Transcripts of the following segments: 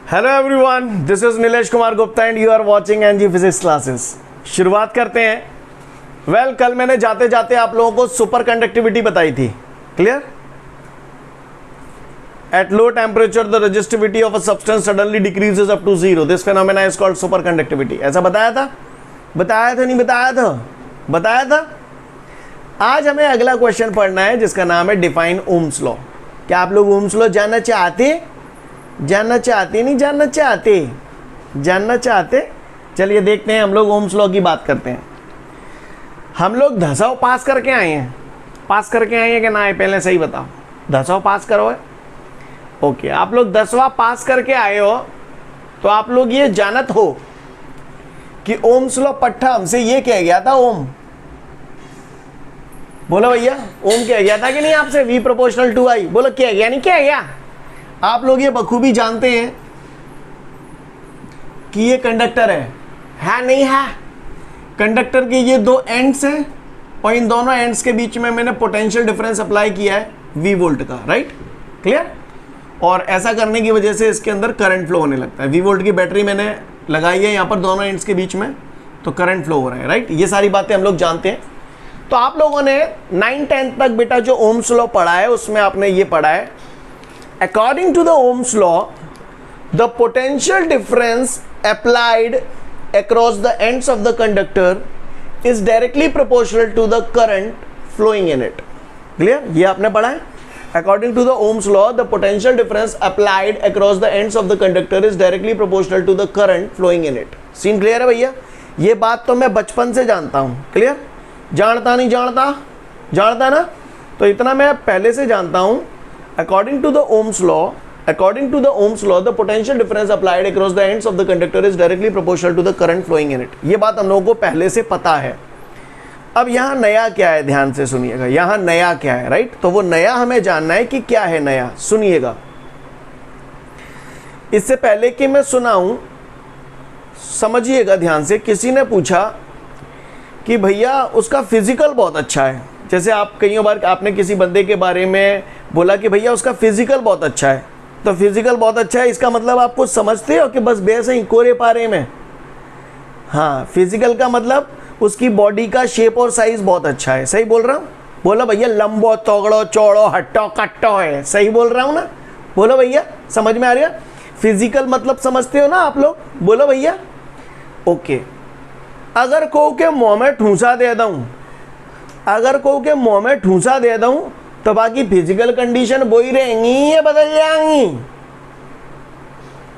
Hello everyone, this is Nilesh Kumar Gupta and you are watching NG physics classes. शुरुआत करते हैं। कल मैंने जाते जाते आप लोगों को सुपर कंडक्टिविटी बताई थी। Clear? At low temperature the resistivity of a substance suddenly decreases up to zero. This phenomena is called superconductivity. ऐसा बताया था? नहीं बताया था। आज हमें अगला क्वेश्चन पढ़ना है जिसका नाम है डिफाइन ओम्स लॉ। क्या आप लोग ओम्स लॉ जानना चाहते? चलिए देखते हैं। हम लोग ओम्स लॉ की बात करते हैं। हम लोग धसाव पास करके आए हैं कि ना आए? पहले सही बताओ। धसाव पास करो है? ओके, आप लोग 10वां पास करके आए हो तो आप लोग ये जानत हो कि ओम्स लॉ पट्टा हमसे ये कह गया था। ओम बोलो भैया, ओम कह गया था कि नहीं आपसे? V proportional to I। बोलो क्या गया? नहीं क्या गया? आप लोग ये बखूबी जानते हैं कि ये कंडक्टर है नहीं है? कंडक्टर के ये दो एंड्स हैं और इन दोनों एंड्स के बीच में मैंने पोटेंशियल डिफरेंस अप्लाई किया है V वोल्ट का। राइट? क्लियर? और ऐसा करने की वजह से इसके अंदर करंट फ्लो होने लगता है। V वोल्ट की बैटरी मैंने लगाई है यहाँ पर दोनों एंड्स के बीच में, तो करंट फ्लो हो रहा है। राइट? ये सारी बातें हम लोग जानते हैं। तो आप लोगों ने 9-10 तक बेटा जो ओम्स लॉ पढ़ा है उसमें आपने ये पढ़ा है, according to the Ohm's law, the potential difference applied across the ends of the conductor is directly proportional to the current flowing in it. Clear? ये आपने पढ़ा है। According to the Ohm's law, the potential difference applied across the ends of the conductor is directly proportional to the current flowing in it. Scene clear है भैया? ये बात तो मैं बचपन से जानता हूँ। Clear? जानता ना? तो इतना मैं पहले से जानता हूँ। According to the Ohm's law, the potential difference applied across the ends of the conductor is directly proportional to the current flowing in it. ये बात हम लोगों को पहले से पता है। अब यहाँ नया क्या है, ध्यान से सुनिएगा। यहाँ नया क्या है? राइट? तो वो नया हमें जानना है कि क्या है नया। सुनिएगा, इससे पहले कि मैं सुनाऊं समझिएगा ध्यान से। किसी ने पूछा कि भैया उसका फिजिकल बहुत अच्छा है। जैसे आप कई बार आपने किसी बंदे के बारे में बोला कि भैया उसका फिजिकल बहुत अच्छा है, तो फिजिकल बहुत अच्छा है इसका मतलब आप कुछ समझते हो कि बस बेस ही कोरे पारे में? हाँ, फिजिकल का मतलब उसकी बॉडी का शेप और साइज बहुत अच्छा है। सही बोल रहा हूँ? बोलो भैया, लंबो तगड़ो चौड़ो हट्टो कट्टो है। सही बोल रहा हूँ ना? बोलो भैया, समझ में आ रहा? फिजिकल मतलब समझते हो ना आप लोग? बोलो भैया। ओके, अगर कहूँ के मुँह में ठूंसा दे दूं, तो बाकी फिजिकल कंडीशन वही रहेंगी या बदल जाएंगी?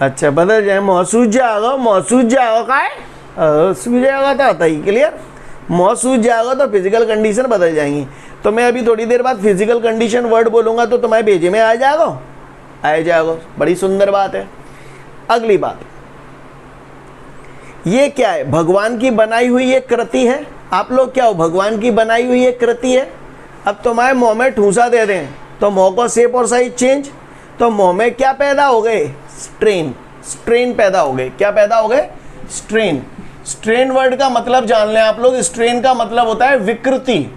अच्छा, बदल जाए। महसूस जाएगा का है? सूझ जाएगा तो आता ही। क्लियर? महसूस जाएगा तो फिजिकल कंडीशन बदल जाएंगी। तो मैं अभी थोड़ी देर बाद फिजिकल कंडीशन वर्ड बोलूंगा तो तुम्हारे भेजे में आ जाएगा। बड़ी सुंदर बात है। अगली बात, ये क्या है? भगवान की बनाई हुई एक कृति है। आप लोग क्या हो? भगवान की बनाई हुई एक कृति है। अब तुम्हारे मुंह में ठूंसा दे दें तो मुंह का शेप और साइज चेंज, तो मुंह में क्या पैदा हो गए? स्ट्रेन पैदा हो गए। क्या पैदा हो गए? स्ट्रेन वर्ड का मतलब जान लें आप लोग। स्ट्रेन का मतलब होता है विकृति।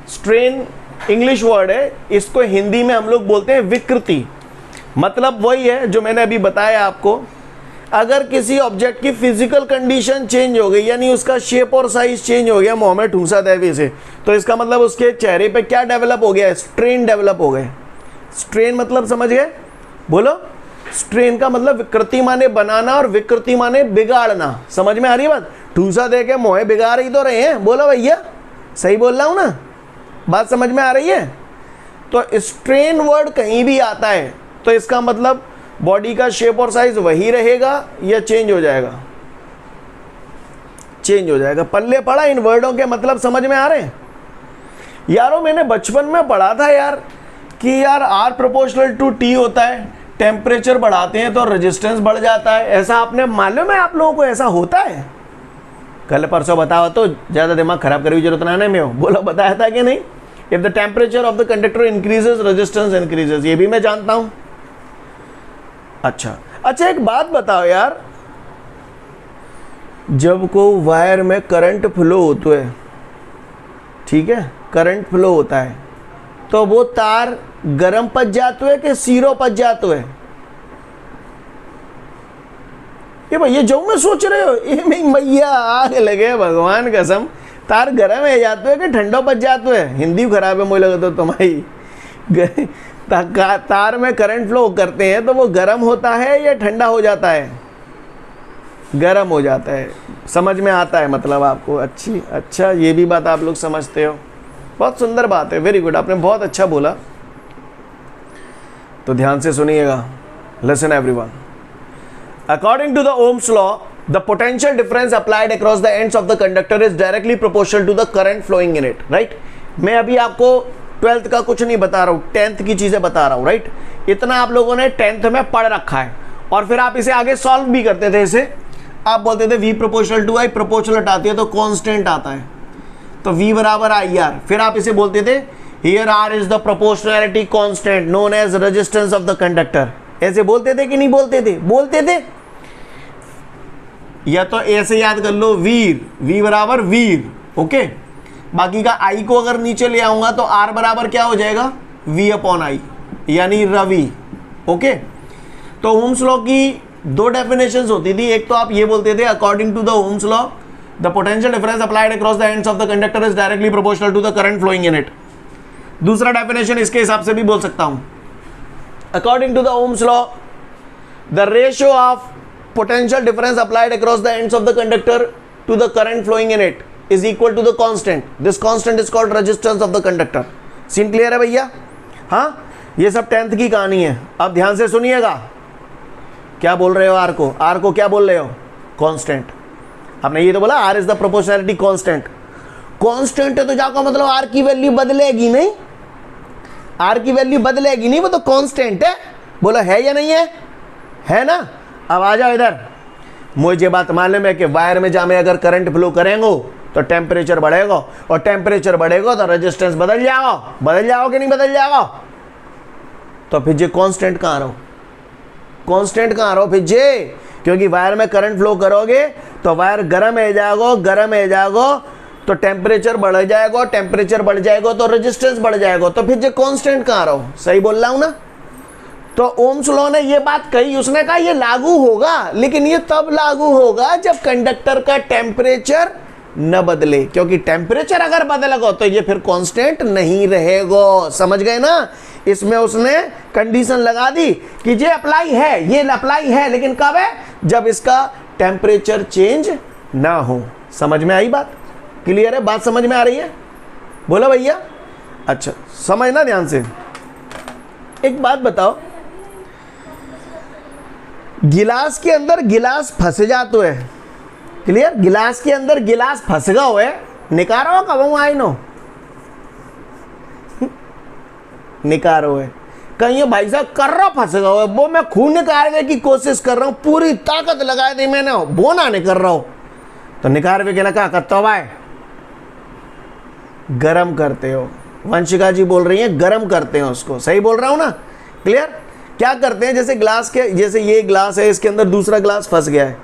स्ट्रेन इंग्लिश वर्ड है, इसको हिंदी में हम लोग बोलते हैं विकृति। मतलब वही है जो मैंने अभी बताया आपको। अगर किसी ऑब्जेक्ट की फिजिकल कंडीशन चेंज हो गई, यानी उसका शेप और साइज चेंज हो गया मुंह में ठूंसा देवे से, तो इसका मतलब उसके चेहरे पे क्या डेवलप हो गया? स्ट्रेन डेवलप हो गए। स्ट्रेन मतलब समझ गए? बोलो। स्ट्रेन का मतलब विकृति माने बनाना और विकृति माने बिगाड़ना। समझ में आ रही बात? ठूंसा दे के मुँह बिगाड़ ही तो रहे हैं। बोलो भैया, सही बोल रहा हूँ ना? बात समझ में आ रही है? तो स्ट्रेन वर्ड कहीं भी आता है तो इसका मतलब बॉडी का शेप और साइज वही रहेगा या चेंज हो जाएगा? पल्ले पड़ा? इन वर्डों के मतलब समझ में आ रहे हैं यारों? मैंने बचपन में पढ़ा था यार कि यार R प्रोपोर्शनल टू T होता है। टेम्परेचर बढ़ाते हैं तो रेजिस्टेंस बढ़ जाता है। ऐसा आपने मालूम है आप लोगों को? ऐसा होता है? कल परसों बताओ तो, ज़्यादा दिमाग खराब करने की जरूरत ना में हो। बोलो, बताया था कि नहीं? If the temperature of the conductor increases resistance increases. ये भी मैं जानता हूं। अच्छा, एक बात बताओ यार, जब को वायर में करंट फ्लो होता है, ठीक है, करंट फ्लो होता है, तो वो तार गरम पच जाते है कि सीरो पच जाते है? कि भैया जो मैं सोच रहे हो ये में भैया आग लगे भगवान कसम, तार गरम है जाते है कि ठंडो बच जाते है। हिंदी खराब है मुझे लगा तो तुम्हारी। तार में करंट फ्लो करते हैं तो वो गर्म होता है या ठंडा हो जाता है? गर्म हो जाता है। समझ में आता है मतलब आपको? अच्छा ये भी बात आप लोग समझते हो, बहुत सुंदर बात है, वेरी गुड, आपने बहुत अच्छा बोला। तो ध्यान से सुनिएगा, listen everyone. According to the Ohm's law, the potential difference applied across the ends of the conductor is directly proportional to the current flowing in it, right? मैं अभी आपको 12th का कुछ नहीं बता रहा हूँ, 10th की चीजें बता रहा हूँ, राइट? इतना आप लोगों ने 10th में पढ़ रखा है और फिर आप इसे आगे सॉल्व भी करते थे। इसे आप बोलते थे V proportional to I, proportional हटाती है तो कांस्टेंट आता है, तो V बराबर IR। फिर आप इसे बोलते थे Here R is the proportionality constant known as resistance of the conductor। ऐसे बोलते थे कि नहीं बोलते थे? बोलते थे। या तो ऐसे याद कर लो, वीर, V बराबर वीर, ओके। बाकी का I को अगर नीचे ले आऊंगा तो R बराबर क्या हो जाएगा? V अपॉन I, यानी रवि, ओके। तो ओम्स लॉ की दो डेफिनेशंस होती थी। एक तो आप ये बोलते थे according to the Ohm's law the potential difference applied across the ends of the conductor is directly proportional to the current flowing in it. दूसरा डेफिनेशन इसके हिसाब से भी बोल सकता हूं, according to the Ohm's law the ratio of potential difference applied across the ends of the conductor to the current flowing in it is equal to the constant. This constant is called resistance of the conductor. Scene clear है भैया? हाँ, ये सब 10th की कहानी है। अब ध्यान से सुनिएगा, क्या बोल रहे हो? आर को क्या बोल रहे हो? कांस्टेंट। आपने ये तो बोला R is the proportionality constant. Constant है तो जाकर मतलब आर की वैल्यू बदलेगी नहीं, आर की वैल्यू बदलेगी नहीं, वो तो कांस्टेंट है। बोला है या नहीं है? है ना? अब आ जाओ इधर। मुझे बात मालूम है कि वायर में जहाँ में अगर करंट फ्लो करेंगे तो टेम्परेचर बढ़ेगा, और टेम्परेचर बढ़ेगा तो रेजिस्टेंस बदल जाओ कि नहीं बदल जाएगा? तो फिर जे कांस्टेंट कहाँ रहो? कांस्टेंट कहाँ रहो फिर जे? क्योंकि वायर में करंट फ्लो करोगे तो वायर गर्म है जाएगा तो टेम्परेचर बढ़ जाएगा, टेम्परेचर बढ़ जाएगा तो रेजिस्टेंस बढ़ जाएगा, तो फिर जे कांस्टेंट कहाँ रहो? सही बोल रहा हूँ ना? तो ओम्स लॉ ने ये बात कही, उसने कहा ये लागू होगा, लेकिन ये तब लागू होगा जब कंडक्टर का टेम्परेचर न बदले, क्योंकि टेम्परेचर अगर बदलेगा तो ये फिर कांस्टेंट नहीं रहेगा। समझ गए ना? इसमें उसने कंडीशन लगा दी कि ये अप्लाई है, लेकिन कब है? जब इसका टेम्परेचर चेंज ना हो। समझ में आई बात? क्लियर है? बात समझ में आ रही है? बोलो भैया। अच्छा समझना ध्यान से। एक बात बताओ, गिलास के अंदर गिलास फंस जातो है, क्लियर? गिलास के अंदर गिलास फंस गया है, निकारो कब आई नो निकारो है कहीं भाई साहब कर रहा फंस गया है, वो मैं खून निकालने की कोशिश कर रहा हूं, पूरी ताकत लगा दी मैंने, वो ना नहीं कर रहा हूं, तो निकाल के ना क्या करता हो भाई? गरम करते हो। वंशिका जी बोल रही हैं गरम करते हैं उसको। सही बोल रहा हूं ना? क्लियर? क्या करते हैं, जैसे ग्लास के, जैसे ये ग्लास है, इसके अंदर दूसरा ग्लास फंस गया है,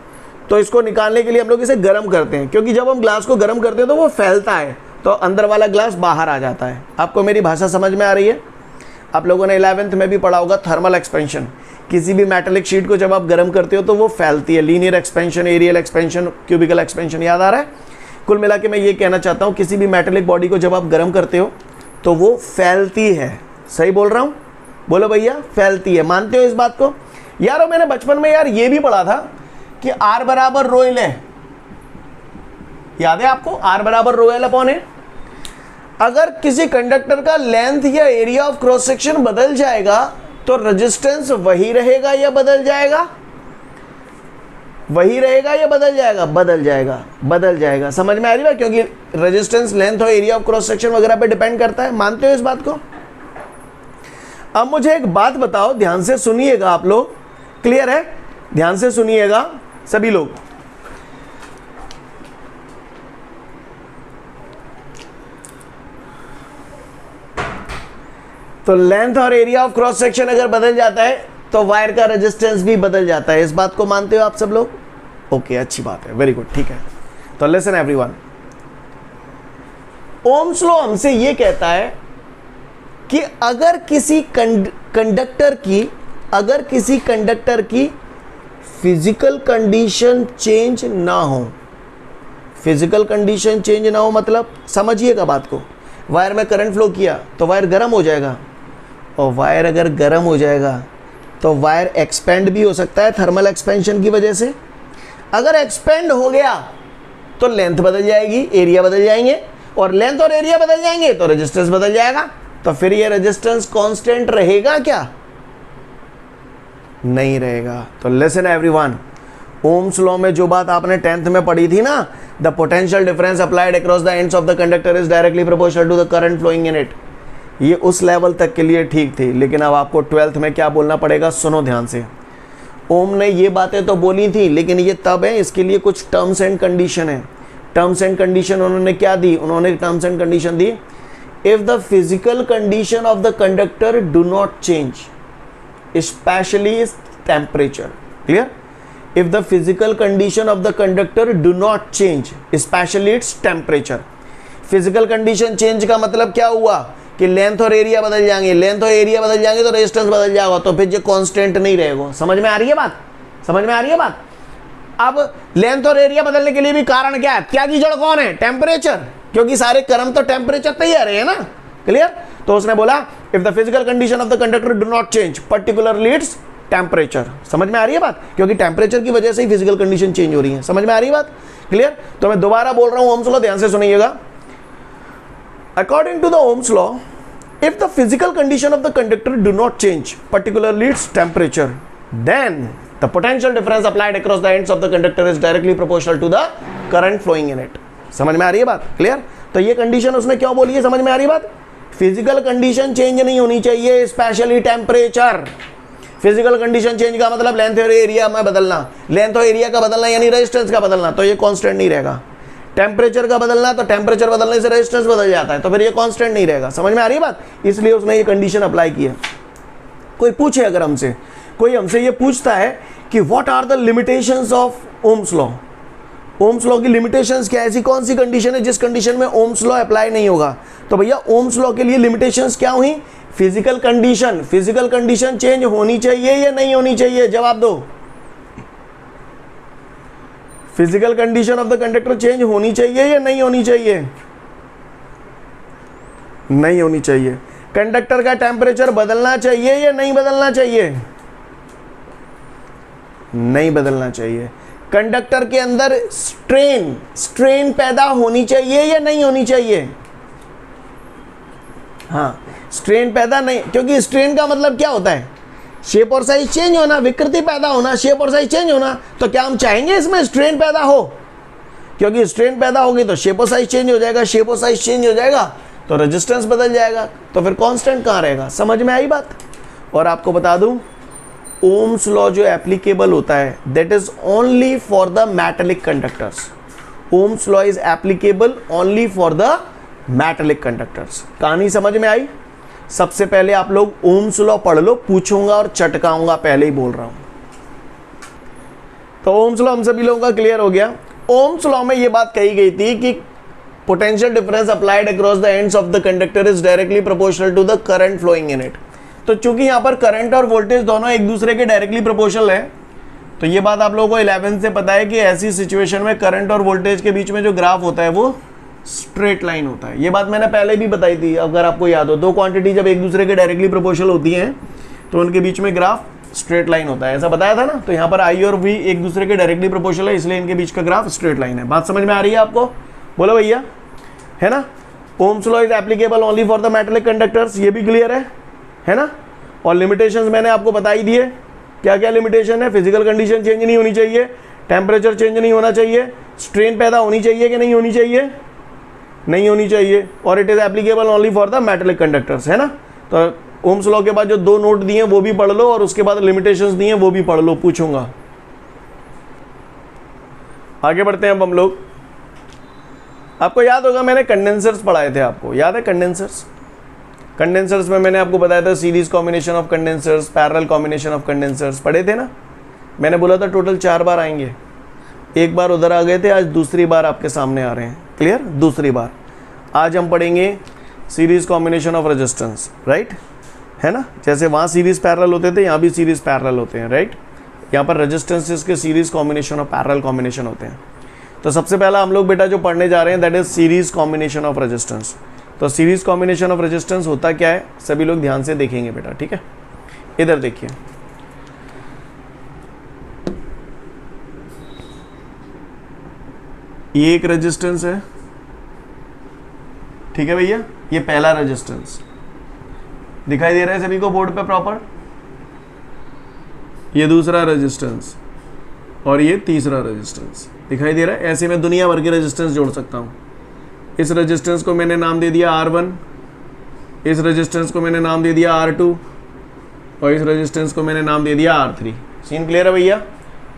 तो इसको निकालने के लिए हम लोग इसे गर्म करते हैं, क्योंकि जब हम ग्लास को गर्म करते हैं तो वो फैलता है, तो अंदर वाला ग्लास बाहर आ जाता है। आपको मेरी भाषा समझ में आ रही है? आप लोगों ने 11th में भी पढ़ा होगा थर्मल एक्सपेंशन। किसी भी मेटेलिक शीट को जब आप गर्म करते हो तो वो फैलती है। Linear expansion, areal expansion, cubical expansion, याद आ रहा है? कुल मिला के मैं ये कहना चाहता हूँ, किसी भी मेटेलिक बॉडी को जब आप गर्म करते हो तो वो फैलती है। सही बोल रहा हूँ? बोलो भैया, फैलती है। मानते हो इस बात को? यार मैंने बचपन में यार ये भी पढ़ा था कि R बराबर रो एल है, याद है आपको? R बराबर रो एल अपॉन है। अगर किसी कंडक्टर का लेंथ या एरिया ऑफ क्रॉस सेक्शन बदल जाएगा तो रेजिस्टेंस वही रहेगा या बदल जाएगा? वही रहेगा या बदल जाएगा? बदल जाएगा। समझ में आ रही है? क्योंकि रेजिस्टेंस लेंथ और एरिया ऑफ क्रॉस सेक्शन वगैरह पे डिपेंड करता है। मानते हो इस बात को? अब मुझे एक बात बताओ, ध्यान से सुनिएगा आप लोग, क्लियर है? ध्यान से सुनिएगा सभी लोग। तो लेंथ और एरिया ऑफ क्रॉस सेक्शन अगर बदल जाता है तो वायर का रेजिस्टेंस भी बदल जाता है। इस बात को मानते हो आप सब लोग? ओके, अच्छी बात है, वेरी गुड, ठीक है। तो लिसन एवरीवन, ओम्स लॉ हमसे ये कहता है कि अगर किसी कंडक्टर की फिजिकल कंडीशन चेंज ना हो, फिजिकल कंडीशन चेंज ना हो मतलब समझिएगा बात को, वायर में करंट फ्लो किया तो वायर गर्म हो जाएगा, और वायर अगर गर्म हो जाएगा तो वायर एक्सपेंड भी हो सकता है थर्मल एक्सपेंशन की वजह से। अगर एक्सपेंड हो गया तो लेंथ बदल जाएगी, एरिया बदल जाएंगे, और लेंथ और एरिया बदल जाएंगे तो रेजिस्टेंस बदल जाएगा। तो फिर ये रेजिस्टेंस कांस्टेंट रहेगा क्या? नहीं रहेगा। तो लिसन एवरीवन, ओम्स लॉ में जो बात आपने 10th में पढ़ी थी ना, the potential difference applied across the ends of the conductor is directly proportional to the current flowing in it, ये उस लेवल तक के लिए ठीक थी। लेकिन अब आपको 12th में क्या बोलना पड़ेगा, सुनो ध्यान से। ओम ने ये बातें तो बोली थी, लेकिन ये तब है, इसके लिए कुछ टर्म्स एंड कंडीशन है। टर्म्स एंड कंडीशन उन्होंने क्या दी? उन्होंने terms and condition the, if the physical condition of the conductor do not change specially temperature, clear? if the physical condition of the conductor do not change especially its temperature। physical condition change का मतलब क्या हुआ कि length और area बदल जाएंगे, length और area बदल जाएंगे तो रेजिस्टेंस बदल जाएगा, तो फिर ये कांस्टेंट नहीं रहेगा। समझ में आ रही है बात? समझ में आ रही है बात? अब लेंथ और एरिया बदलने के लिए भी कारण क्या है? क्या की जड़ कौन है? टेम्परेचर, क्योंकि सारे क्रम तो टेम्परेचर पे ही आ रहे हैं ना, क्लियर? तो उसने बोला if the physical condition of the conductor do not change particularly its temperature. समझ में आ रही है बात? क्योंकि टेम्परेचर की वजह से ही फिजिकल कंडीशन चेंज हो रही है। समझ में आ रही है बात? क्लियर? तो मैं दोबारा बोल रहा हूं ओम्स लॉ, ध्यान से सुनिएगा। According to the Ohm's law, if the physical condition of the conductor do not change particularly its temperature, then the potential difference applied across the ends of the conductor is directly proportional to the current flowing in it. समझ में आ रही है बात? Clear? तो ये condition उसने क्यों बोली है? समझ में आ रही है बात? फिजिकल कंडीशन चेंज नहीं होनी चाहिए, specially temperature. Physical condition change का मतलब लेंथ और एरिया में बदलना, लेंथ और एरिया का बदलना यानी रेजिस्टेंस का बदलना, तो ये कांस्टेंट नहीं रहेगा। टेम्परेचर का बदलना, तो टेम्परेचर बदलने से रेजिस्टेंस बदल जाता है, तो फिर ये कांस्टेंट नहीं रहेगा। समझ में आ रही है बात? इसलिए उसने ये कंडीशन अप्लाई की है। कोई पूछे अगर हमसे, कोई हमसे ये पूछता है कि what are the limitations of Ohm's law, Ohm's law की लिमिटेशंस क्या है, ऐसी कौन सी कंडीशन है जिस कंडीशन में ओम्स लॉ अप्लाई नहीं होगा? तो भैया ओम्स लॉ के लिए लिमिटेशंस क्या हुई? Physical condition, physical condition change होनी चाहिए या नहीं होनी चाहिए? जवाब दो। Physical condition of the conductor change होनी चाहिए या नहीं होनी चाहिए? नहीं होनी चाहिए। कंडक्टर का टेम्परेचर बदलना चाहिए या नहीं बदलना चाहिए? नहीं बदलना चाहिए। कंडक्टर के अंदर स्ट्रेन पैदा होनी चाहिए या नहीं होनी चाहिए? हाँ, स्ट्रेन पैदा नहीं, क्योंकि स्ट्रेन का मतलब क्या होता है? शेप और साइज चेंज होना, विकृति पैदा होना, शेप और साइज चेंज होना। तो क्या हम चाहेंगे इसमें स्ट्रेन पैदा हो? क्योंकि स्ट्रेन पैदा होगी तो शेप और साइज चेंज हो जाएगा, शेप और साइज चेंज हो जाएगा तो रेजिस्टेंस बदल जाएगा, तो फिर कांस्टेंट कहाँ रहेगा? समझ में आई बात? और आपको बता दूं, ओम्स लॉ जो एप्लीकेबल होता है that is only for the metallic conductors. Ohm's law is applicable only for the metallic conductors. कहानी समझ में आई? सबसे पहले आप लोग ओम्स लॉ पढ़ लो, पूछूंगा और चटकाऊंगा, पहले ही बोल रहा हूं। तो ओम्स लॉ हम सभी लोगों का क्लियर हो गया। ओम्स लॉ में यह बात कही गई थी कि potential difference applied across the ends of the conductor is directly proportional to the current flowing in it. तो चूंकि यहां पर करंट और वोल्टेज दोनों एक दूसरे के डायरेक्टली प्रोपोर्शनल है, तो ये बात आप लोगों को 11th से पता है कि ऐसी सिचुएशन में करंट और वोल्टेज के बीच में जो ग्राफ होता है वो स्ट्रेट लाइन होता है। ये बात मैंने पहले भी बताई थी, अगर आपको याद हो। दो क्वांटिटी जब एक दूसरे के डायरेक्टली प्रोपोर्शनल होती हैं तो उनके बीच में ग्राफ स्ट्रेट लाइन होता है, ऐसा बताया था ना। तो यहाँ पर आई और वी एक दूसरे के डायरेक्टली प्रोपोर्शनल है, इसलिए इनके बीच का ग्राफ स्ट्रेट लाइन है। बात समझ में आ रही है आपको? बोलो भैया, है ना? Ohm's law is applicable only for the metallic conductors, ये भी क्लियर है ना? और लिमिटेशंस मैंने आपको बता ही दिए। क्या क्या लिमिटेशन है? फिजिकल कंडीशन चेंज नहीं होनी चाहिए, टेम्परेचर चेंज नहीं होना चाहिए, स्ट्रेन पैदा होनी चाहिए कि नहीं होनी चाहिए? नहीं होनी चाहिए, और it is applicable only for the metallic conductors, है ना? तो ओम्स लॉ के बाद जो दो नोट दिए वो भी पढ़ लो, और उसके बाद लिमिटेशंस दिए वो भी पढ़ लो, पूछूंगा। आगे बढ़ते हैं अब हम लोग। आपको याद होगा मैंने कंडेंसर्स पढ़ाए थे, आपको याद है कंडेंसर्स? कंडेंसर्स में मैंने आपको बताया था series combination of condensers, parallel combination of condensers पढ़े थे ना। मैंने बोला था टोटल 4 बार आएंगे, एक बार उधर आ गए थे, आज दूसरी बार आपके सामने आ रहे हैं। क्लियर? दूसरी बार आज हम पढ़ेंगे series combination of resistance, right? है ना? जैसे वहाँ सीरीज पैरेलल होते थे, यहाँ भी सीरीज पैरेलल होते हैं, राइट? यहाँ पर रेजिस्टेंसेस के सीरीज कॉम्बिनेशन और पैरेलल कॉम्बिनेशन होते हैं। तो सबसे पहला हम लोग बेटा जो पढ़ने जा रहे हैं that is series combination of resistance. तो सीरीज कॉम्बिनेशन ऑफ रेजिस्टेंस होता क्या है, सभी लोग ध्यान से देखेंगे बेटा, ठीक है। इधर देखिए, ये एक रेजिस्टेंस है, ठीक है भैया, ये पहला रेजिस्टेंस दिखाई दे रहा है सभी को बोर्ड पे प्रॉपर। ये दूसरा रेजिस्टेंस और ये तीसरा रेजिस्टेंस दिखाई दे रहा है। ऐसे मैं दुनिया भर के रेजिस्टेंस जोड़ सकता हूँ। इस रेजिस्टेंस को मैंने नाम दे दिया R1, इस रेजिस्टेंस को मैंने नाम दे दिया R2 और इस रेजिस्टेंस को मैंने नाम दे दिया R3। सीन क्लियर है भैया?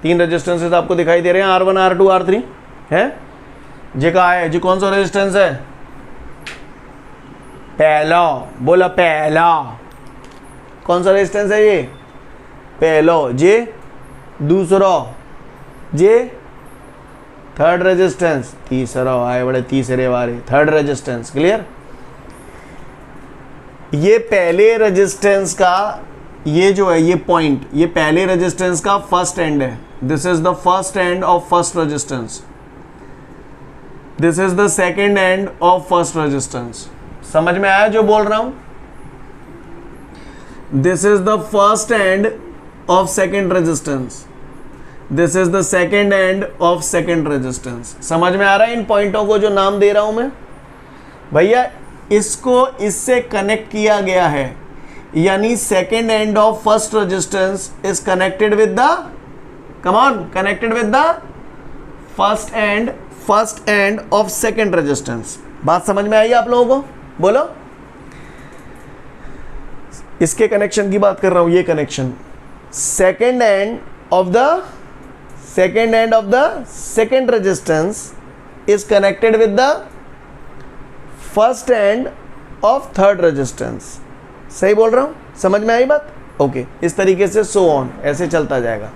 3 रेजिस्टेंसेस आपको दिखाई दे रहे हैं, R1 R2 R3 है। जे का है, जी कौन सा रेजिस्टेंस है? पहला, बोला पहला। कौन सा रेजिस्टेंस है ये? पहलो। जे दूसरा, जे थर्ड रेजिस्टेंस, तीसरा आए बड़े तीसरे वाले, थर्ड रेजिस्टेंस। क्लियर? ये पहले रेजिस्टेंस का ये जो है ये पॉइंट, ये पहले रेजिस्टेंस का फर्स्ट एंड है। This is the first end of first resistance, this is the second end of first resistance. समझ में आया जो बोल रहा हूं? This is the first end of second resistance, this is the second end of second resistance. समझ में आ रहा है इन पॉइंटों को जो नाम दे रहा हूं मैं भैया? इसको इससे कनेक्ट किया गया है, यानी second end of first resistance is connected with the, come on, connected with the first end of second resistance. बात समझ में आई आप लोगों को? बोलो। इसके कनेक्शन की बात कर रहा हूं, ये connection second end of the second resistance is connected with the first end of third resistance. सही बोल रहा हूं? समझ में आई बात? ओके, इस तरीके से सो ऑन, ऐसे चलता जाएगा।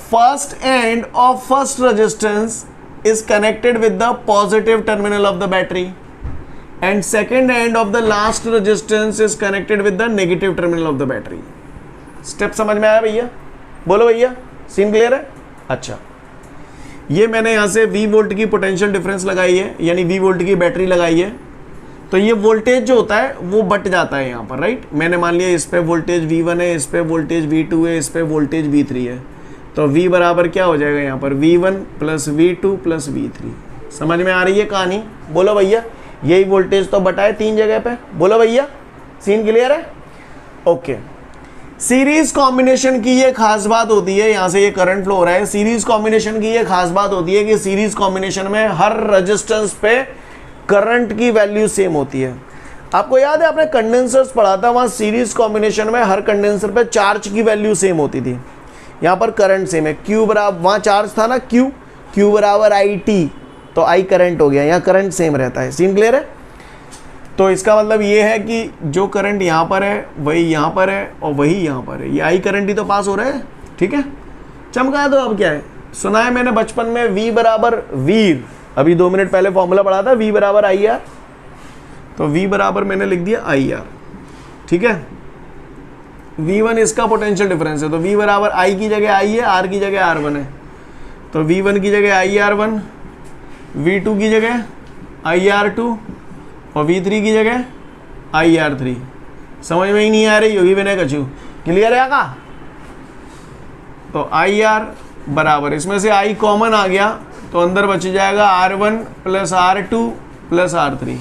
First end of first resistance is connected with the positive terminal of the battery and second end of the last resistance is connected with the negative terminal of the battery। Step समझ में आया भैया? बोलो भैया, scene clear है? अच्छा, ये मैंने यहां से V वोल्ट की पोटेंशियल डिफरेंस लगाई है, यानी V वोल्ट की बैटरी लगाई है। तो ये वोल्टेज जो होता है वो बट जाता है यहाँ पर, राइट। मैंने मान लिया इस पे वोल्टेज V1 है, इस पे वोल्टेज V2 है, इस पे वोल्टेज V3 है। तो V बराबर क्या हो जाएगा यहाँ पर? V1 plus V2 plus V3। समझ में आ रही है कहानी? बोलो भैया, यही वोल्टेज तो बटा है 3 जगह पे। बोलो भैया, सीन क्लियर है? ओके, सीरीज कॉम्बिनेशन की ये खास बात होती है, यहाँ से ये करंट फ्लो हो रहा है। सीरीज कॉम्बिनेशन की ये खास बात होती है कि सीरीज कॉम्बिनेशन में हर रेजिस्टेंस पे करंट की वैल्यू सेम होती है। आपको याद है आपने कंडेंसर्स पढ़ा था, वहाँ सीरीज कॉम्बिनेशन में हर कंडेंसर पे चार्ज की वैल्यू सेम होती थी। यहाँ पर करंट सेम है। Q बराबर, वहाँ चार्ज था ना Q बराबर IT, तो I करंट हो गया, यहाँ करंट सेम रहता है। सीन क्लियर है? तो इसका मतलब ये है कि जो करंट यहाँ पर है वही यहाँ पर है और वही यहाँ पर है, ये I करंट ही तो पास हो रहा है, ठीक है। चमका दो। अब क्या है, सुना है मैंने बचपन में V बराबर वीर, अभी 2 मिनट पहले फॉर्मूला पढ़ा था, V बराबर IR। तो V बराबर मैंने लिख दिया IR, ठीक है। V1 इसका पोटेंशियल डिफरेंस है, तो V बराबर I की जगह I है, R की जगह R1 है। तो V1 की जगह IR1, V2 की जगह IR2 और V3 की जगह IR3। समझ में ही नहीं आ रही होगी मैंने कछू? क्लियर है का? तो IR बराबर, इसमें से I कॉमन आ गया तो अंदर बच जाएगा R1 plus R2 plus R3।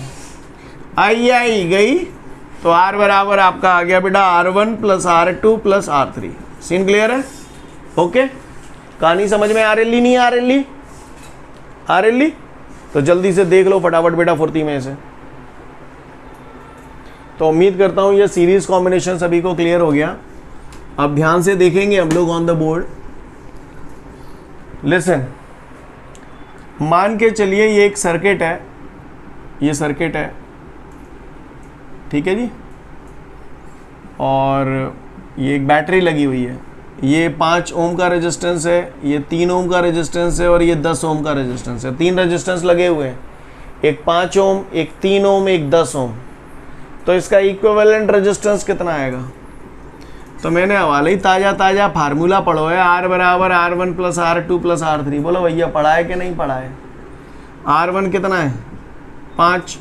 I गई तो R बराबर आपका आ गया बेटा R1 plus R2 plus R3। Scene clear है? ओके, कहानी समझ में आ रही नहीं आ रही? आ रही? तो जल्दी से देख लो फटाफट बेटा फुर्ती में से। तो उम्मीद करता हूं ये सीरीज कॉम्बिनेशन सभी को क्लियर हो गया। अब ध्यान से देखेंगे हम लोग ऑन द बोर्ड। लिसन, मान के चलिए ये एक सर्किट है, ये सर्किट है, ठीक है जी, और ये एक बैटरी लगी हुई है। ये 5 ओम का रेजिस्टेंस है, ये 3 ओम का रेजिस्टेंस है और ये 10 ओम का रेजिस्टेंस है। 3 रेजिस्टेंस लगे हुए हैं, एक 5 ओम, एक 3 ओम, एक 10 ओम। तो इसका इक्विवेलेंट रेजिस्टेंस कितना आएगा? तो मैंने हवाले ही ताज़ा ताज़ा फार्मूला पढ़ो है, R बराबर R1 plus R2 plus R3। बोलो भैया पढ़ा है कि नहीं पढ़ा है? R1 कितना है 5,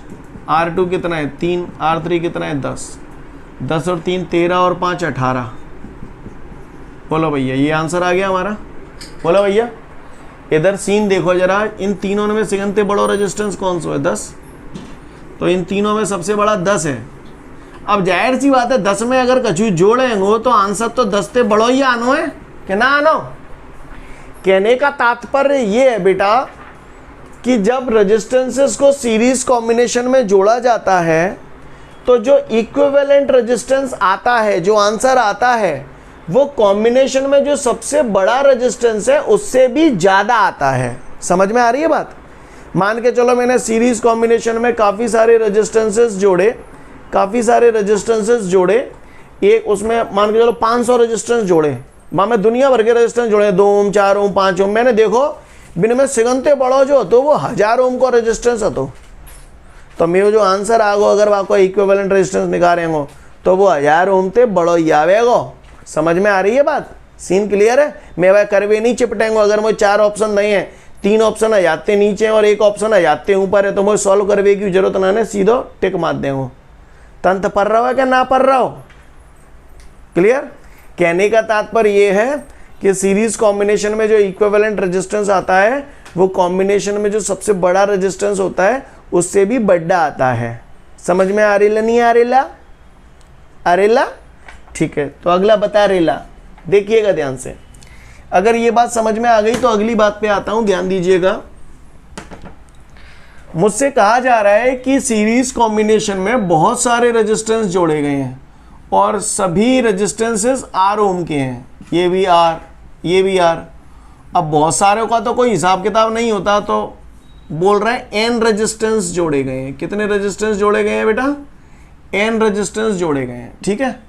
R2 कितना है 3, R3 कितना है 10। 10 और 3 13 और 5 18। बोलो भैया ये आंसर आ गया हमारा। बोलो भैया इधर सीन देखो जरा, इन तीनों में से बड़ो रेजिस्टेंस कौन सा है 10, तो इन तीनों में सबसे बड़ा 10 है। अब जाहिर सी बात है 10 में अगर कछु जोड़ेंगे तो आंसर तो 10 से बड़ो ही आनो है कि ना आनो। कहने का तात्पर्य ये है बेटा कि जब रेजिस्टेंसेस को सीरीज कॉम्बिनेशन में जोड़ा जाता है तो जो इक्विवेलेंट रेजिस्टेंस आता है, जो आंसर आता है, वो कॉम्बिनेशन में जो सबसे बड़ा रेजिस्टेंस है उससे भी ज़्यादा आता है। समझ में आ रही है बात? मान के चलो मैंने सीरीज कॉम्बिनेशन में काफ़ी सारे रेजिस्टेंसेस जोड़े, एक उसमें मान के चलो 500 रेजिस्टेंस जोड़े, वहाँ में दुनिया भर के रेजिस्टेंस जोड़े, 2 ओम 4 ओम 5 ओम। मैंने देखो बिन में सिगंते बड़ो जो तो वो 1000 ओम को रेजिस्टेंस હતો, तो मेरे जो आंसर आगो अगर वहाँ को इक्विवेलेंट रेजिस्टेंस निकालेंगे तो वो 1000 ओम ते बड़ो ही आवेगो। समझ में आ रही है बात? सीन क्लियर है? मैं वह करवे नहीं चिपटेंगे। अगर मुझे 4 ऑप्शन नहीं है, 3 ऑप्शन है जाते नीचे और 1 ऑप्शन है जाते ऊपर है, तो मुझे सॉल्व करवे की जरूरत ना है, सीधो टिक मार देंगे। तंत्र पढ़ रहा हो क्या ना पढ़ रहा हो? क्लियर? कहने का तात्पर्य ये है कि सीरीज कॉम्बिनेशन में जो इक्विवेलेंट रेजिस्टेंस आता है वो कॉम्बिनेशन में जो सबसे बड़ा रेजिस्टेंस होता है उससे भी बड़ा आता है। समझ में आ रही नहीं आ रही? अरेला ठीक है। तो अगला बता रेला, देखिएगा ध्यान से। अगर ये बात समझ में आ गई तो अगली बात पे आता हूं, ध्यान दीजिएगा। मुझसे कहा जा रहा है कि सीरीज कॉम्बिनेशन में बहुत सारे रेजिस्टेंस जोड़े गए हैं और सभी रेजिस्टेंसेस R ओम के हैं, ये भी R, ये भी R। अब बहुत सारे का तो कोई हिसाब किताब नहीं होता, तो बोल रहे हैं N रेजिस्टेंस जोड़े गए हैं। कितने रेजिस्टेंस जोड़े गए हैं बेटा? N रेजिस्टेंस जोड़े गए हैं। ठीक है,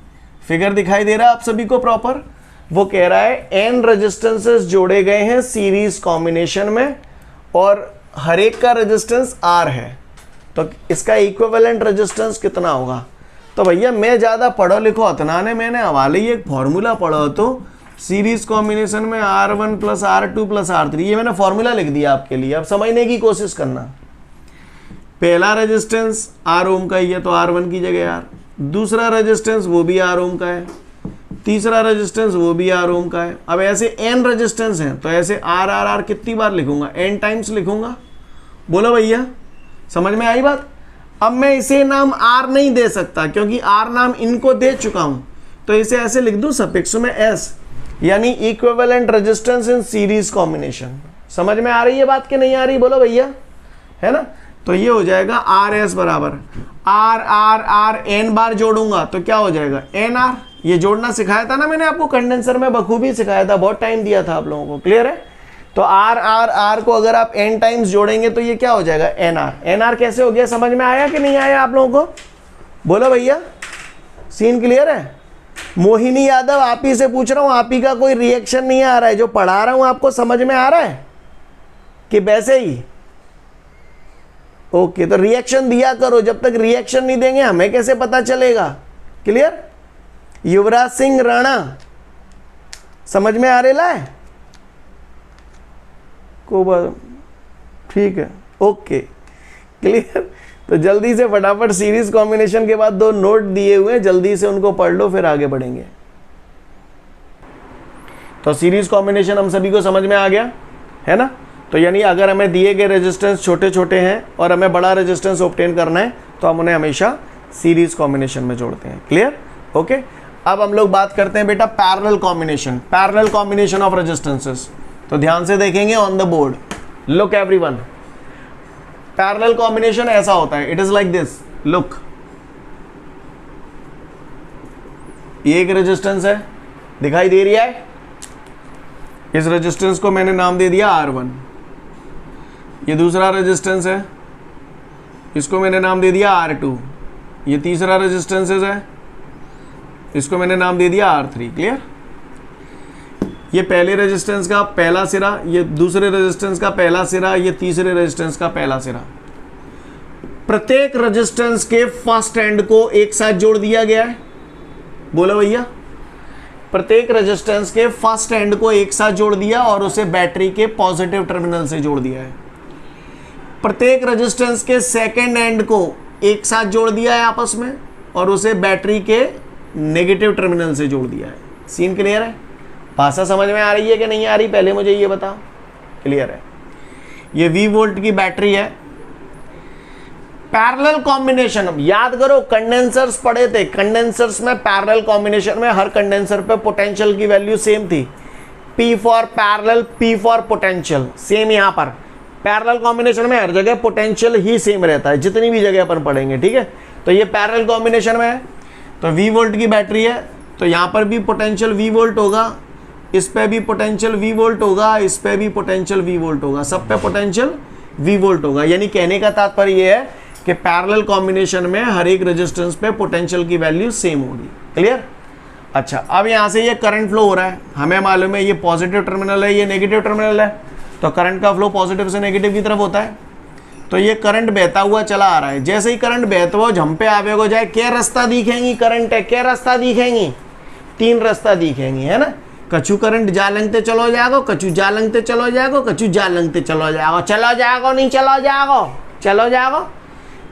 फिगर दिखाई दे रहा है आप सभी को प्रॉपर? वो कह रहा है N रेजिस्टेंसेस जोड़े गए हैं सीरीज कॉम्बिनेशन में और हर एक का रेजिस्टेंस R है, तो इसका इक्विवेलेंट रेजिस्टेंस कितना होगा? तो भैया मैं ज़्यादा पढ़ो लिखो इतना ने, मैंने हवाले ही एक फॉर्मूला पढ़ा तो सीरीज कॉम्बिनेशन में R1 plus R2 plus R3, ये मैंने फॉर्मूला लिख दिया आपके लिए, अब समझने की कोशिश करना। पहला रेजिस्टेंस R ओम का ही है तो R1 की जगह R, दूसरा रेजिस्टेंस वो भी R ओम का है, तीसरा रेजिस्टेंस वो भी R ओम का है। अब ऐसे N रेजिस्टेंस हैं तो ऐसे R कितनी बार लिखूंगा? N टाइम्स लिखूंगा। बोलो भैया समझ में आई बात? अब मैं इसे नाम R नहीं दे सकता क्योंकि R नाम इनको दे चुका हूं, तो इसे ऐसे लिख दूं सफिक्स में S, यानी equivalent resistance in series combination. समझ में आ रही है बात कि नहीं आ रही? बोलो भैया, है ना? तो ये हो जाएगा RS बराबर R N बार जोड़ूंगा तो क्या हो जाएगा? NR। ये जोड़ना सिखाया था ना मैंने आपको, कंडेंसर में बखूबी सिखाया था, बहुत टाइम दिया था आप लोगों को। क्लियर है? तो R को अगर आप N टाइम्स जोड़ेंगे तो ये क्या हो जाएगा? NR कैसे हो गया? समझ में आया कि नहीं आया आप लोगों को? बोलो भैया, सीन क्लियर है? मोहिनी यादव आप ही से पूछ रहा हूं, आप ही का कोई रिएक्शन नहीं आ रहा है? जो पढ़ा रहा हूं आपको समझ में आ रहा है कि वैसे ही? ओके, तो रिएक्शन दिया करो। जब तक रिएक्शन नहीं देंगे हमें कैसे पता चलेगा? क्लियर? युवराज सिंह राणा समझ में आ रहा है को? ठीक है, ओके, क्लियर। तो जल्दी से फटाफट सीरीज कॉम्बिनेशन के बाद 2 नोट दिए हुए हैं, जल्दी से उनको पढ़ लो फिर आगे बढ़ेंगे। तो सीरीज कॉम्बिनेशन हम सभी को समझ में आ गया है ना? तो यानी अगर हमें दिए गए रेजिस्टेंस छोटे छोटे हैं और हमें बड़ा रेजिस्टेंस ऑब्टेन करना है तो हम उन्हें हमेशा सीरीज कॉम्बिनेशन में जोड़ते हैं। क्लियर? ओके। अब हम लोग बात करते हैं बेटा पैरेलल कॉम्बिनेशन ऑफ रेजिस्टेंसेस। तो ध्यान से देखेंगे on the board, look everyone. Parallel combination ऐसा होता है, it is like this, look. ये एक रेजिस्टेंस है, दिखाई दे रही है? इस रेजिस्टेंस को मैंने नाम दे दिया R1। ये दूसरा रेजिस्टेंस है, इसको मैंने नाम दे दिया R2। ये तीसरा रेजिस्टेंस है, इसको मैंने नाम दे दिया R3। क्लियर? ये पहले रेजिस्टेंस का पहला सिरा, ये दूसरे रेजिस्टेंस का पहला सिरा, ये तीसरे रेजिस्टेंस का पहला सिरा। प्रत्येक रेजिस्टेंस के फर्स्ट एंड को एक साथ जोड़ दिया गया है। बोलो भैया, प्रत्येक रेजिस्टेंस के फर्स्ट एंड को एक साथ जोड़ दिया और उसे बैटरी के पॉजिटिव टर्मिनल से जोड़ दिया है। प्रत्येक रेजिस्टेंस के सेकेंड एंड को एक साथ जोड़ दिया है आपस में और उसे बैटरी के नेगेटिव टर्मिनल से जोड़ दिया है। सीन क्लियर है? भाषा समझ में आ रही है कि नहीं आ रही, पहले मुझे ये बताओ। क्लियर है? ये V वोल्ट की बैटरी है। पैरेलल कॉम्बिनेशन, याद करो कंडेंसर्स पढ़े थे, कंडेंसर्स में पैरेलल कॉम्बिनेशन में हर कंडेंसर पे पोटेंशियल की वैल्यू सेम थी। P for parallel, P for potential, same यहाँ पर पैरेलल कॉम्बिनेशन में हर जगह पोटेंशियल ही सेम रहता है, जितनी भी जगह अपन पढ़ेंगे। ठीक है, तो ये पैरेलल कॉम्बिनेशन में है, तो V वोल्ट की बैटरी है, तो यहाँ पर भी पोटेंशियल V वोल्ट होगा, इस पे भी पोटेंशियल V वोल्ट होगा, इस पे भी पोटेंशियल V वोल्ट होगा, सब पे पोटेंशियल V वोल्ट होगा। यानी कहने का तात्पर्य ये है कि पैरेलल कॉम्बिनेशन में हर एक रेजिस्टेंस पे पोटेंशियल की वैल्यू सेम होगी। क्लियर? अच्छा, अब यहाँ से ये करंट फ्लो हो रहा है, हमें मालूम है ये पॉजिटिव टर्मिनल है, ये नेगेटिव टर्मिनल है, तो करंट का फ्लो पॉजिटिव से नेगेटिव की तरफ होता है। तो ये करंट बहता हुआ चला आ रहा है। जैसे ही करंट बहता हुआ झम पे आवे हो जाए, क्या रास्ता दिखेंगी? करंट है, क्या रास्ता दिखेंगी? 3 रास्ता दिखेंगी, है ना। कछु करंट जा लंगते चलो जाएगो, कछु जा लंगते चलो जाएगो, कछु जा लंगते चलो जाएगो, चलो जाएगो नहीं चलो जाएगो, चलो जाएगो।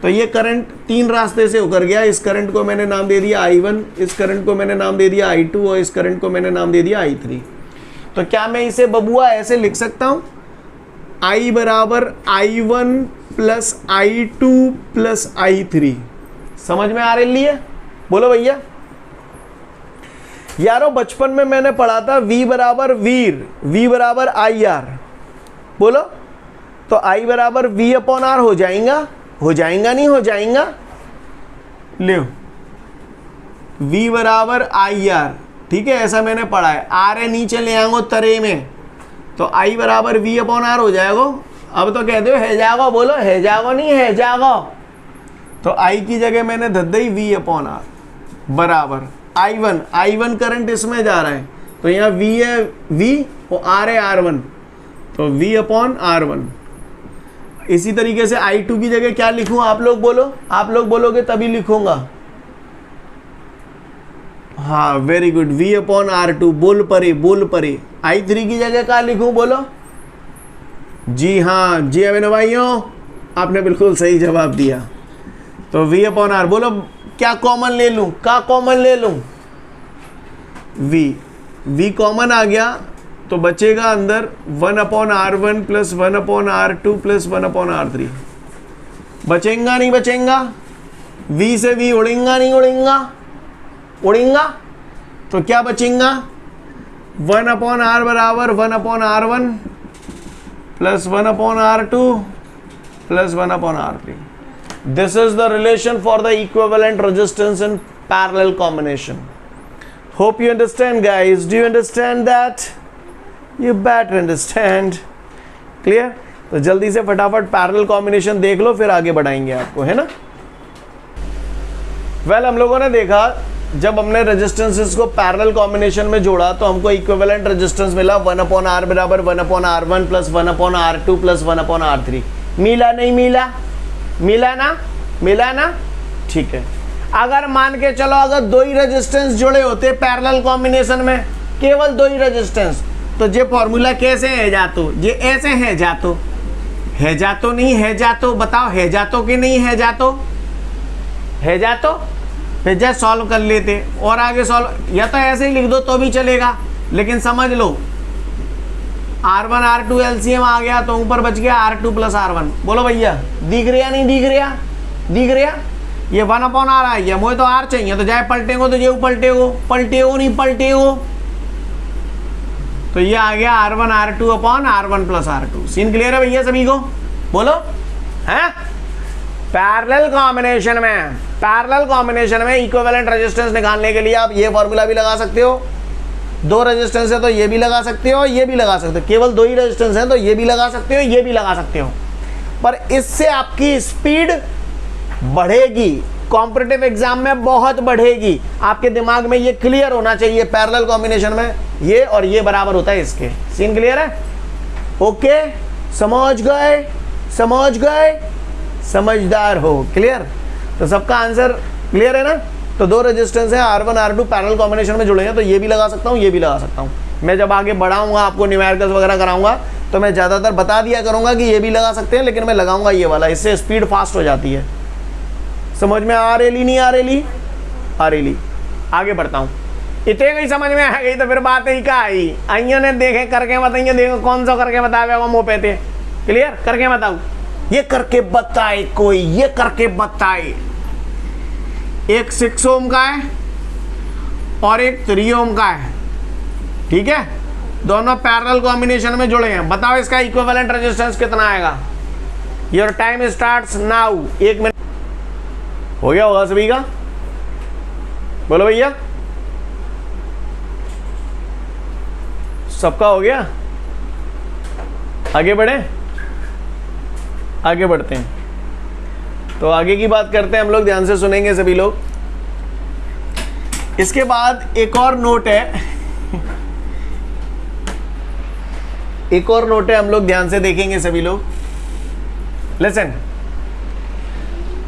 तो ये करंट 3 रास्ते से होकर गया। इस करंट को मैंने नाम दे दिया I1, इस करंट को मैंने नाम दे दिया I2 और इस करंट को मैंने नाम दे दिया I3। तो क्या मैं इसे बबुआ ऐसे लिख सकता हूँ? I बराबर I1 plus I2 plus I3। समझ में आ रही है? बोलो भैया। यारो बचपन में मैंने पढ़ा था V बराबर वीर, V बराबर IR। बोलो, तो I बराबर V अपॉन R हो जाएगा, हो जाएगा नहीं हो जाएगा? ले V बराबर IR, ठीक है, ऐसा मैंने पढ़ा है। R है नीचे ले आएंगे तरे में, तो I बराबर V अपॉन R हो जाएगा। अब तो कहते हो है जाएगा, बोलो है जाएगा नहीं है जाएगा? तो I की जगह मैंने धर दी V अपॉन R बराबर I1 करंट इसमें जा रहा है, तो यहाँ V है V और R है R1, तो V अपॉन R1। इसी तरीके से I2 की जगह क्या लिखूं? आप लोग बोलो, आप लोग बोलोगे तभी लिखूंगा। हाँ, very good, V upon R2। बोल परे, बोल परे। I3 की जगह क्या लिखूं? बोलो। जी हाँ, जी अभिनव भाइयों, आपने बिल्कुल सही जवाब दिया। तो V अपॉन R। बोलो क्या कॉमन ले लूं? क्या कॉमन ले लूं? V कॉमन आ गया तो बचेगा अंदर 1 upon R1 plus 1 upon R2 plus 1 upon R3। बचेगा नहीं बचेगा? V से V उड़ेगा नहीं उड़ेगा? उड़ेगा। तो क्या बचेगा? 1 अपॉन R बराबर 1 upon R1 plus 1 upon R2 plus 1 upon R3। This is the relation for the equivalent resistance in parallel combination. Hope you understand, guys. Do you understand that? You better understand. Clear? तो जल्दी से फटाफट parallel combination देख लो, फिर आगे बढ़ाएंगे आपको, है ना। वेल, हम लोगों ने देखा जब हमने रेजिस्टेंसेस को पैरेलल कॉम्बिनेशन में जोड़ा तो हमको इक्विवेलेंट रेजिस्टेंस मिला 1 अपॉन R बराबर 1 upon R1 plus 1 upon R2 plus 1 upon R3। मिला नहीं मिला? मिला ना? मिला ना? ठीक है। अगर मान के चलो अगर 2 ही रेजिस्टेंस जुड़े होते पैरेलल कॉम्बिनेशन में, केवल 2 ही रेजिस्टेंस, तो ये फॉर्मूला कैसे है जातो? ये ऐसे है जातो? है जातो नहीं है जातो? बताओ है जातो कि नहीं है जातो? है जातो? फिर जैसे सॉल्व कर लेते और आगे सॉल्व, या तो ऐसे ही लिख दो तो भी चलेगा, लेकिन समझ लो R1 R2 LCM आ गया तो ऊपर बच गया R2 प्लस R1। बोलो भैया, दिख रहा नहीं दिख रहा? दिख रहा? ये 1 अपॉन R आ गया, मुझे तो R चाहिए, तो जाए पलटेगो तो ये पलटेगो, पलटेगो नहीं पलटेगो, तो ये आ गया R1 R2 upon R1 plus R2। Scene clear है भैया सभी को? बोलो। हैं? पैरेलल कॉम्बिनेशन में इक्विवेलेंट रेजिस्टेंस निकालने के लिए आप ये फॉर्मूला भी लगा सकते हो। 2 रेजिस्टेंस है तो ये भी लगा सकते हो, ये भी लगा सकते हो। केवल 2 ही रेजिस्टेंस है तो ये भी लगा सकते हो, ये भी लगा सकते हो। पर इससे आपकी स्पीड बढ़ेगी, कॉम्पिटिटिव एग्जाम में बहुत बढ़ेगी। आपके दिमाग में ये क्लियर होना चाहिए, पैरेलल कॉम्बिनेशन में ये और ये बराबर होता है इसके। सीन क्लियर है? ओके, समझ गए? समझ गए? समझदार हो। क्लियर? तो सबका आंसर क्लियर है ना? तो दो रेजिस्टेंस है R1 R2 पैरेलल कॉम्बिनेशन में जुड़े हैं, तो ये भी लगा सकता हूँ, ये भी लगा सकता हूँ। मैं जब आगे बढ़ाऊंगा आपको न्यूमेरिकल्स वगैरह कराऊंगा तो मैं ज़्यादातर बता दिया करूँगा कि ये भी लगा सकते हैं, लेकिन मैं लगाऊंगा ये वाला, इससे स्पीड फास्ट हो जाती है। समझ में आ रही नहीं आ रही? आ रही। आगे बढ़ता हूँ। इतने गई समझ में आ गई तो फिर बात ही का आई, आइयों ने देखे करके बताइए, देखो कौन सा करके बतावे मुँह पे थे। क्लियर करके बताऊँ? ये करके बताए कोई, ये करके बताए। एक 6 ओम का है और एक 3 ओम का है, ठीक है, दोनों पैरेलल कॉम्बिनेशन में जुड़े हैं। बताओ इसका इक्विवेलेंट रेजिस्टेंस कितना आएगा? Your time starts now. 1 minute हो गया होगा सभी का? बोलो भैया, सबका हो गया? आगे बढ़े, आगे बढ़ते हैं। तो आगे की बात करते हैं हम लोग, ध्यान से सुनेंगे सभी लोग। इसके बाद एक और नोट है, एक और नोट है, हम लोग ध्यान से देखेंगे सभी लोग। लिसन,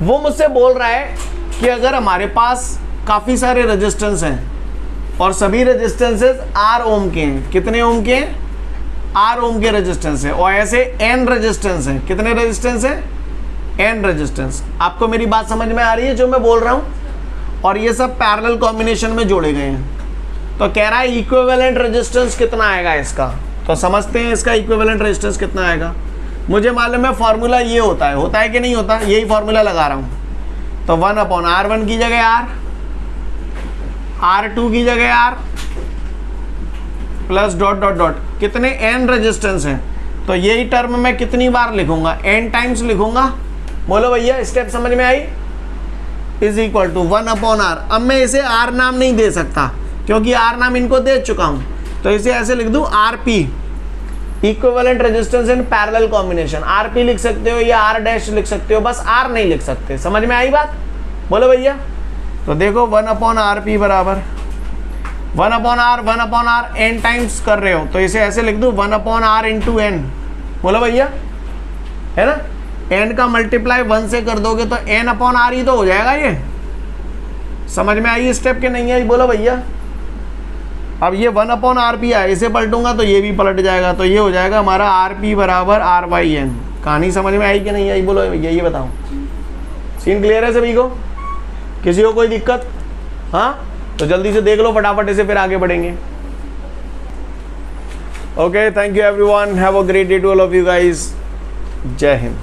वो मुझसे बोल रहा है कि अगर हमारे पास काफी सारे रेजिस्टेंस हैं और सभी रेजिस्टेंसेस R ओम के हैं, कितने ओम के हैं? R ओम के रेजिस्टेंस है, और ऐसे N रेजिस्टेंस हैं। कितने रेजिस्टेंस हैं? N resistance. आपको मेरी बात समझ में आ रही है जो मैं बोल रहा हूं? और ये सब पैरेलल कॉम्बिनेशन में जोड़े गए हैं। तो कह रहा है इक्विवेलेंट रेजिस्टेंस कितना आएगा इसका, तो समझते हैं इसका इक्विवेलेंट रेजिस्टेंस कितना आएगा। मुझे मालूम है फॉर्मूला ये होता है कि नहीं होता? यही फॉर्मूला लगा रहा हूं। तो 1/R1 की जगह R, R2 की जगह R plus dot dot dot, कितने N रेजिस्टेंस हैं, तो यही टर्म मैं कितनी बार लिखूंगा? N टाइम्स लिखूंगा। बोलो भैया, स्टेप समझ में आई? Is equal to 1/R। अब मैं इसे R नाम नहीं दे सकता क्योंकि R नाम इनको दे चुका हूं, तो इसे ऐसे लिख दूं RP, equivalent resistance in parallel combination. RP लिख सकते हो या R डैश लिख सकते हो, बस R नहीं लिख सकते। समझ में आई बात? बोलो भैया। तो देखो 1/RP बराबर 1/R N टाइम्स कर रहे हो, तो इसे ऐसे लिख दूं 1/R इंटू N। बोलो भैया, है ना? N का मल्टीप्लाई 1 से कर दोगे तो N/R ही तो हो जाएगा। ये समझ में आई स्टेप के नहीं आई? बोलो भैया। अब ये 1/RP है, इसे पलटूंगा तो ये भी पलट जाएगा, तो ये हो जाएगा हमारा RP बराबर R/N। कहानी समझ में आई कि नहीं आई? बोलो भैया, ये बताओ। सीन क्लियर है सभी को? किसी को कोई दिक्कत? हाँ, तो जल्दी से देख लो फटाफट इसे, फिर आगे बढ़ेंगे। Okay, thank you everyone, have a great day to all of you guys. जय हिंद।